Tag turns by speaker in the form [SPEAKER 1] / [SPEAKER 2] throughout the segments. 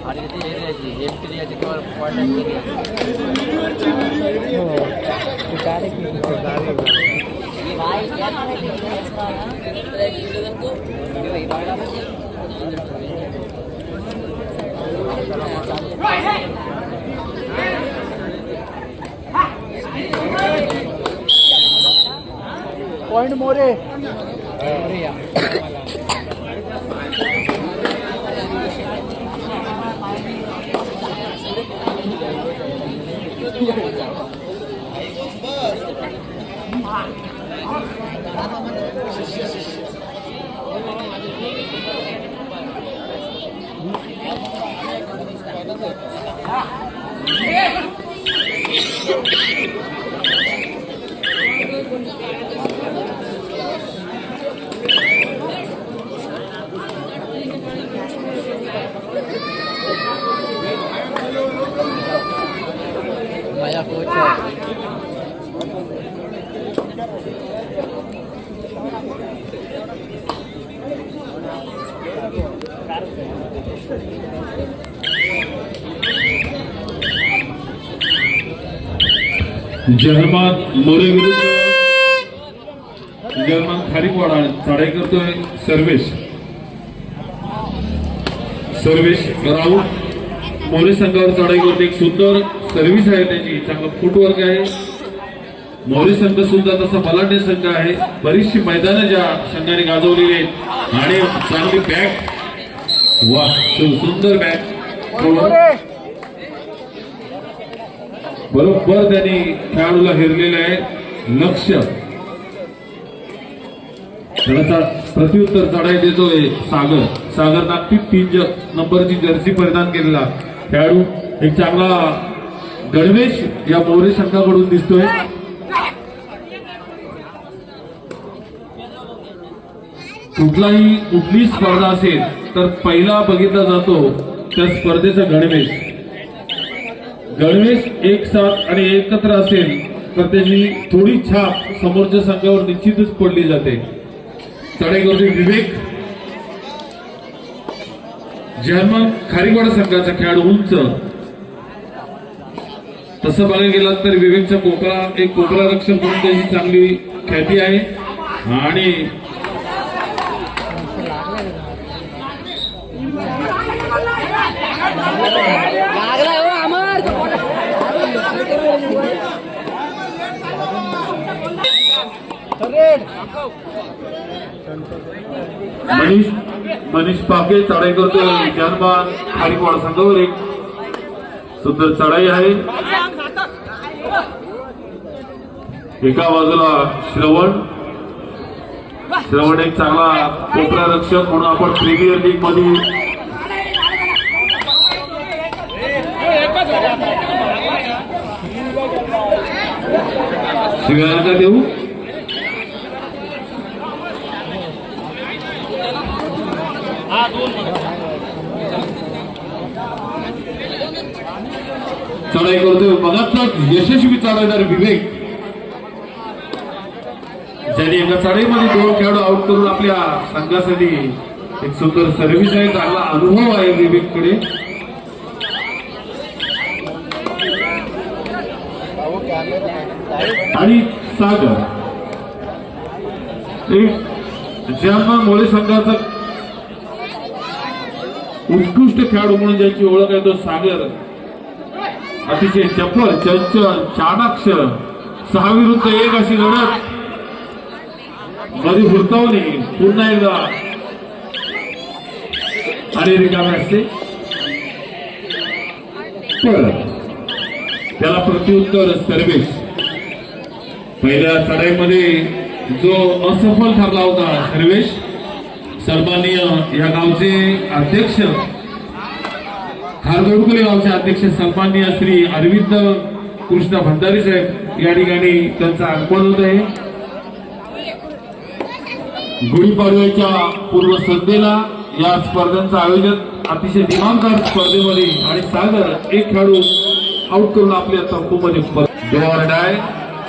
[SPEAKER 1] आणि ती एरियाची एमपी याची किंवा पॉइंट
[SPEAKER 2] पॉइंट मोरे
[SPEAKER 1] माझा कोच आहे.
[SPEAKER 3] जर्मन मोरे विरुद्ध जर्मन खारीकवाडा चढाई करतोय सर्वेश राऊत मोरे संघावर चढाई करते. एक सुंदर सर्व्हिस आहे त्याची, चांगला फुटवर्क आहे. मोरे संघ सुद्धा तसा बलाढ्य संघ आहे. बरीचशी मैदानं ज्या संघाने गाजवलेली आहेत आणि चांगली बॅक, वा सुंदर बॅक बरोबर त्यांनी खेळाडूला हेरलेलं आहे. लक्ष त्याला प्रत्युत्तर चढाई देतोय सागर नागपूर 3 नंबरची जर्सी परिधान केलेला खेळाडू. एक चांगला गणवेश या मोरे संघाकडून दिसतोय. कुठली स्पर्धा असेल तर पहिला बघितला जातो त्या स्पर्धेचा गणवेश एक साथ आणि एकत्र असेल तर त्याची थोडी छाप समोरच्या संघावर निश्चितच पडली जाते. चढाई करतोय विवेक, जर्मन खारीकवाडा संघाचा खेळाडू. उंच तसं बघायला गेला तर विवेकचा कोकरा रक्षक म्हणून त्याची चांगली ख्याती आहे. आणि मनीष पाके चढाई करतोय जर्मन खारीकवाडा संघावर. एक सुंदर चढाई आहे. एका बाजूला श्रवण एक चांगला कोपरा रक्षक म्हणून आपण प्रीमियर लीग मध्ये शिवाय का देऊ. चढाई करतोय मगाच यशस्वी चढाईदार विवेक, ज्यांनी एका चढाईमध्ये 2 खेळाडू आउट करून आपल्या संघासाठी एक सुंदर सर्व्हिस आहे. चांगला अनुभव आहे विवेककडे. आणि सागर ज्यांना मोरे संघाचा उत्कृष्ट खेळाडू म्हणून ज्याची ओळख आहे तो सागर. अतिशय चपळ, चंचल, चाणाक्ष. 6 विरुद्ध 1 अशी लढत मध्ये हुरकावणी पुन्हा एकदा आणि रिकामे असते. त्याला प्रत्युत्तर सर्वेश. पहिल्या चढाईमध्ये जो असफल ठरला होता सर्वेश, सन्माननीय या गावचे अध्यक्ष खारदोडकुले गावचे अध्यक्ष सन्माननीय श्री अरविंद कृष्ण भंडारी साहेब या ठिकाणी त्यांचं आगमन होत आहे. गुढीपाडव्याच्या पूर्व संध्येला या स्पर्धांचं आयोजन अतिशय दिमागदार स्पर्धेमध्ये आणि सागर एक खेळाडू आउट करून आपल्या तंबूमध्ये डोअर डाय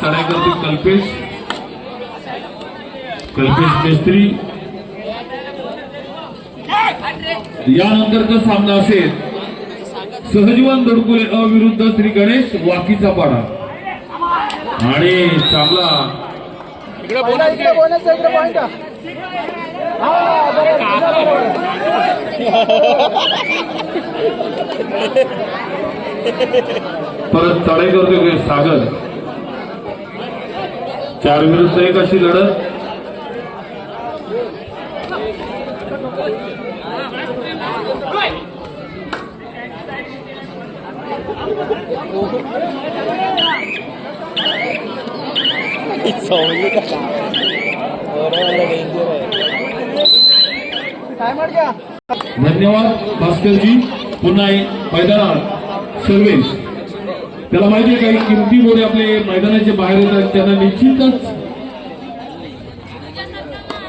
[SPEAKER 3] चढाई करतील कल्पेश. कल्पेश मेस्त्री. यानंतरचा सामना असेल सहजीवन दोडकुले अविरुद्ध श्री गणेश वाकीचा पाडा. आणि चांगला परत चढाई करतोय सागर. 4 विरुद्ध 1 अशी लढत. धन्यवाद भास्करजी. पुन्हा मैदानात सर्वेश. त्याला माहिती आहे काही किमती मोरे आपले मैदानाच्या बाहेर येतात, त्यांना निश्चितच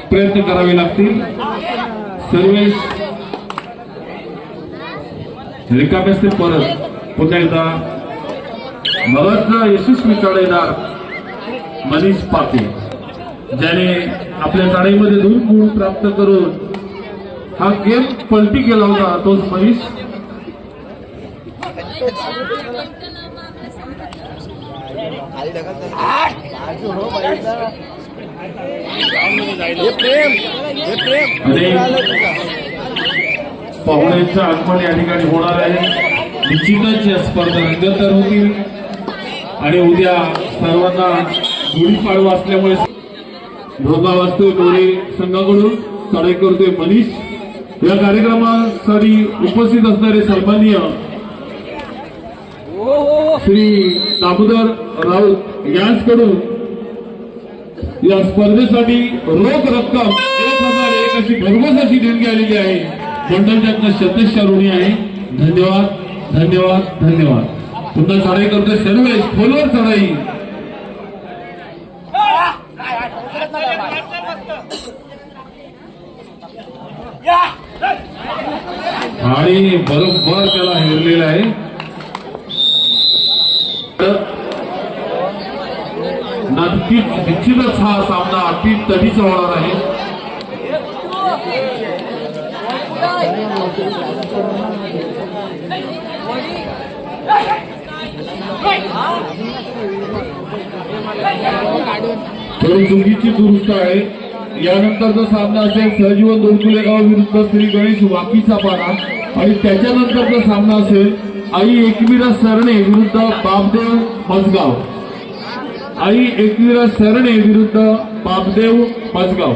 [SPEAKER 3] प्रयत्न करावे लागतील. सर्वेश रिकामे असतील. परत पुन्हा एकदा मगरचा यशस्वी चढाईदार मनीष पाटील, ज्याने आपल्या चढाईमध्ये 2 गुण प्राप्त करून हा गेम पलटी केला होता, तोच मनीष. पाहुण्यांचं आगमन या ठिकाणी होणार आहे. निश्चितच या स्पर्धा रंगतदार होतील. आणि उद्या सर्वांना गुढीपाडवा असल्यामुळे भोगा वाजतोय मोरे संघाकडून. चढाई करतोय मनीष. या कार्यक्रमासाठी उपस्थित असणारे सन्माननीय श्री दामोदर राऊत यांच्याकडून या स्पर्धेसाठी रोख रक्कम 1001 अशी भरघोस अशी देणगी आलेली आहे. मंडळाच्या शतशः ऋणी आहे. धन्यवाद धन्यवाद धन्यवाद. पुन्हा चढाई करतोय सर्वेश. खोलवर चढाई. आणि बरोबर त्याला हेरलेला आहे. नक्कीच निश्चितच हा सामना अति तडीचा होणार आहे. थोडी चुकीची दुरुस्त आहे. यानंतरचा सामना असेल सहजीवन दोडकुले अविरुद्ध श्री गणेश वाकीचा पाडा. आणि त्याच्यानंतरचा सामना असेल आई एकविरा सरणे विरुद्ध बापदेव मजगाव. आई एकविरा सरणे विरुद्ध बापदेव मजगाव.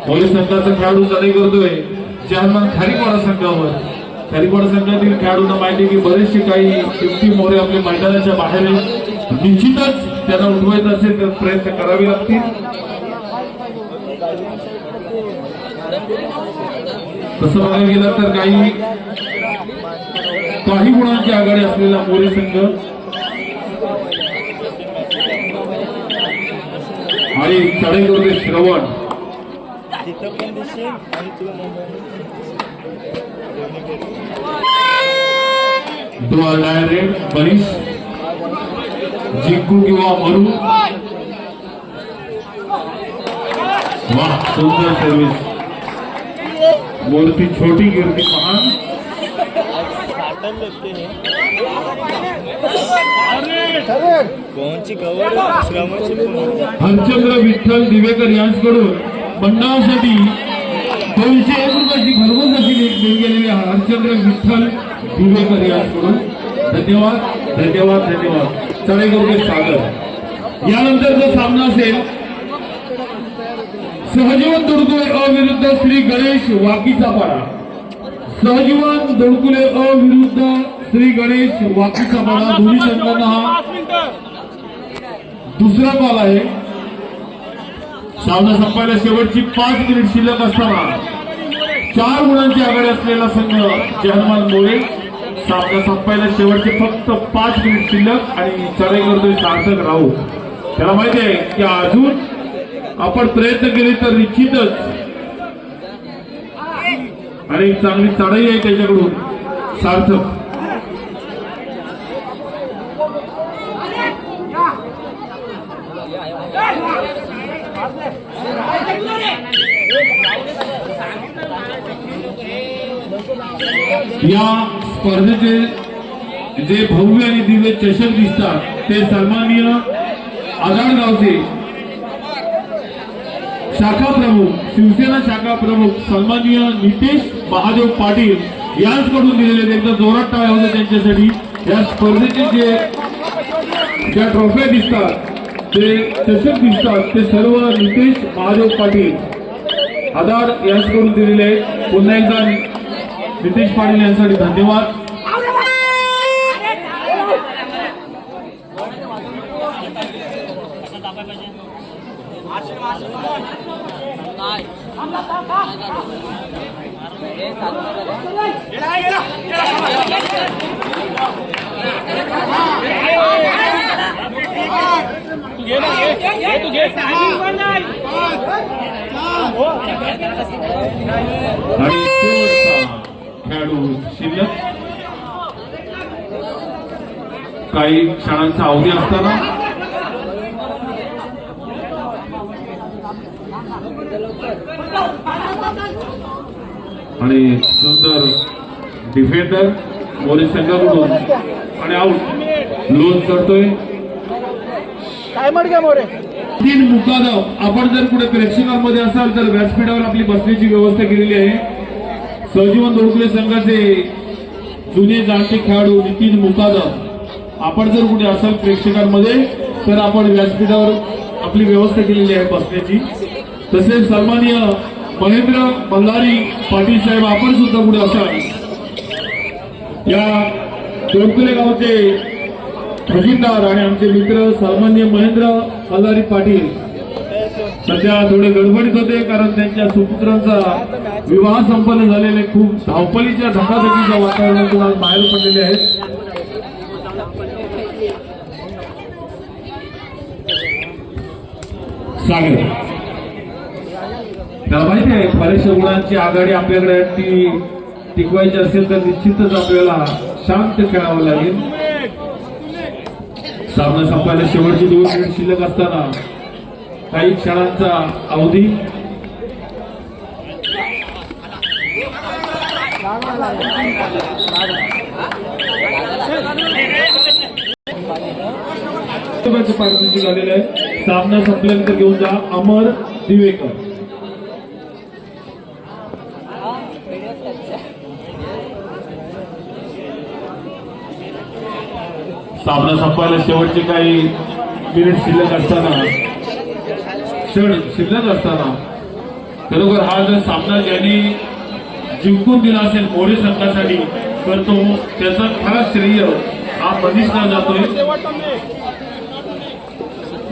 [SPEAKER 3] पोलीस संघाचा खेळाडू चढाई करतोय चेअरमन खारीपाडा संघावर. खारीपाडा संघातील खेळाडूंना माहिती की बरेचसे काही किमती मोरे आपल्या मैदानाच्या बाहेर. निश्चितच त्यांना उठवायचं असेल तर प्रयत्न करावे लागतील. तसं बघायला गेलं तर काही गुणांची आघाडी असलेला मोरे संघ. आणि चढाई करतोय श्रवण. डायरेक्ट मनीष जिंकू किंवा मरू. वाह सुंदर सर्विस. मूर्ती छोटी गिरती महान. हरचंद्र विठ्ठल दिवेकर यांच्याकडून मंडळासाठी 201 रुपयाची भरघोस अशी देणगी गेलेली हरचंद्र विठ्ठल दिवेकर यांच्याकडून. धन्यवाद धन्यवाद धन्यवाद. चढाई करतोय सागर. यानंतरचा सामना असेल सहजीवन दोडकुले अविरुद्ध श्री गणेश वाकीचा पाडा. सहजीवन दोडकुले अविरुद्ध श्री गणेश वाकीचा पाडा. दोन्ही संघांना हा दुसरा बॉल आहे. सामना संपायला शेवटची 5 मिनिट शिल्लक असताना 4 गुणांची आघाडी असलेला संघ जहरमान मोरे. सामना संपायला शेवटचे फक्त 5 मिनिट शिल्लक. आणि चढाई करतोय सार्थक राऊत. त्याला माहिती आहे की अजून आपण प्रयत्न केले तर निश्चितच आणि चांगली चढाई आहे त्याच्याकडून. सार्थक या स्पर्धेचे जे भव्य आणि दिव्य चषक दिसतात ते सन्माननीय आधारगावचे शाखा प्रमुख, शिवसेना शाखा प्रमुख सन्माननीय नितेश महादेव पाटील यांच्याकडून दिलेले एकदा जोरात टाळ्या होत्या त्यांच्यासाठी. या स्पर्धेचे ज्या ट्रॉफ्या दिसतात, ते चषक दिसतात, ते सर्व नितेश महादेव पाटील आधार यांच्याकडून दिलेले आहेत. पुन्हा एकदा नितेश पाटील यांसाठी धन्यवाद. आणि शेवटचा खेळाडू शिल्लक काही क्षणांचा अवधी असताना आणि सुंदर डिफेंडर मोरे संघाकडून आणि आउट लोन करतोय. तीन मुकादम. आपण जर कुठे प्रेक्षकांमध्ये असाल तर व्यासपीठावर आपली बसण्याची व्यवस्था केलेली आहे. सहजीवन दोडकुले संघाचे जुने जाणते खेळाडू नितीन मुकादम आपण जर कुठे असाल प्रेक्षकांमध्ये तर आपण व्यासपीठावर आपली व्यवस्था केलेली आहे बसण्याची. तसेच सन्माननीय महेंद्र मल्हारी पाटील साहेब आपण सुद्धा कुठे असाल, या दोडकुले गावचे खजिनदार आणि आमचे मित्र सन्माननीय महेंद्र मल्हारी पाटील सध्या थोडे गडबडीत होते कारण त्यांच्या सुपुत्रांचा विवाह संपन्न झालेले खूप धावपळीच्या धकाधकीच्या वातावरणातून आज बाहेर पडलेले आहेत. सागर त्याला माहिती आहे बऱ्याचशा गुणांची आघाडी आपल्याकडे ती टिकवायची असेल तर निश्चितच आपल्याला शांत खेळावं लागेल. सामना संपायला शेवटची 2 मिनिट शिल्लक असताना काही क्षणांचा अवधी. पार्टिसिपेट झालेलं आहे. सामना संपल्यानंतर घेऊन जा अमर दिवेकर. सामना संपायला शेवटचे काही मिनिट शिल्लक असताना खरोखर हा जर सामना ज्यांनी जिंकून दिला असेल मोरे संघासाठी तर तो त्याचा खास श्रेय हा मनीषला जातोय.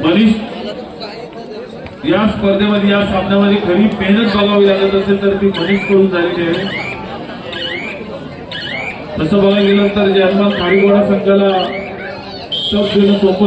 [SPEAKER 3] मनीष या स्पर्धेमध्ये या सामन्यामध्ये खरी मेहनत बघावी लागत असेल तर ती मनीष करून झालेली आहे. तसं बघायला गेलं तर जर्मन खारीगोडा संघाला टप देणं सोपं